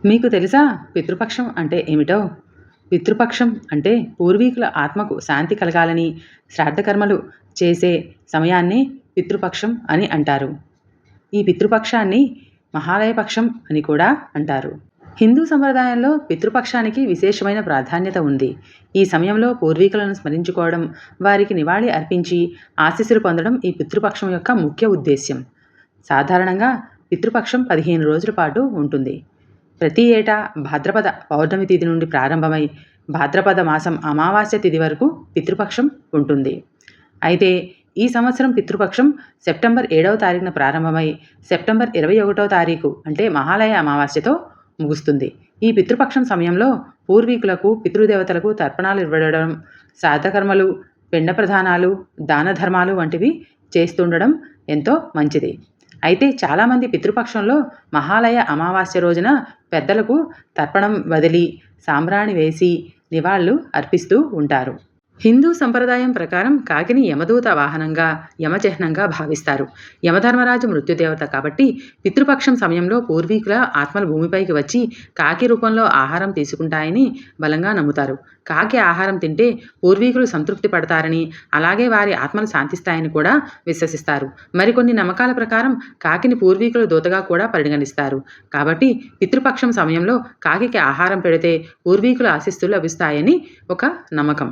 మీకు తెలుసా పితృపక్షం అంటే ఏమిటో? పితృపక్షం అంటే పూర్వీకుల ఆత్మకు శాంతి కలగాలని శ్రాద్ధకర్మలు చేసే సమయాన్నే పితృపక్షం అని అంటారు. ఈ పితృపక్షాన్ని మహాలయపక్షం అని కూడా అంటారు. హిందూ సంప్రదాయంలో పితృపక్షానికి విశేషమైన ప్రాధాన్యత ఉంది. ఈ సమయంలో పూర్వీకులను స్మరించుకోవడం, వారికి నివాళి అర్పించి ఆశీస్సులు పొందడం ఈ పితృపక్షం యొక్క ముఖ్య ఉద్దేశ్యం. సాధారణంగా పితృపక్షం 15 రోజుల పాటు ఉంటుంది. ప్రతి ఏటా భాద్రపద పౌర్ణమి తిథి నుండి ప్రారంభమై భాద్రపద మాసం అమావాస్య తిథి వరకు పితృపక్షం ఉంటుంది. అయితే ఈ సంవత్సరం పితృపక్షం సెప్టెంబర్ 7వ తారీఖున ప్రారంభమై సెప్టెంబర్ 21వ తారీఖు అంటే మహాలయ అమావాస్యతో ముగుస్తుంది. ఈ పితృపక్షం సమయంలో పూర్వీకులకు పితృదేవతలకు తర్పణాలు ఇవ్వడం, శ్రాద్ధకర్మలు, పిండ ప్రదానాలు, దాన ధర్మాలు వంటివి చేస్తుండడం ఎంతో మంచిది. అయితే చాలామంది పితృపక్షంలో మహాలయ అమావాస్య రోజున పెద్దలకు తర్పణం వదిలి సాంబ్రాణి వేసి నివాళులు అర్పిస్తూ ఉంటారు. హిందూ సంప్రదాయం ప్రకారం కాకిని యమదూత వాహనంగా, యమచిహ్నంగా భావిస్తారు. యమధర్మరాజు మృత్యుదేవత కాబట్టి పితృపక్షం సమయంలో పూర్వీకుల ఆత్మలు భూమిపైకి వచ్చి కాకి రూపంలో ఆహారం తీసుకుంటాయని బలంగా నమ్ముతారు. కాకి ఆహారం తింటే పూర్వీకులు సంతృప్తి పడతారని, అలాగే వారి ఆత్మలు శాంతిస్తాయని కూడా విశ్వసిస్తారు. మరికొన్ని నమ్మకాల ప్రకారం కాకిని పూర్వీకుల దూతగా కూడా పరిగణిస్తారు. కాబట్టి పితృపక్షం సమయంలో కాకికి ఆహారం పెడితే పూర్వీకుల ఆశీస్సులు లభిస్తాయని ఒక నమ్మకం.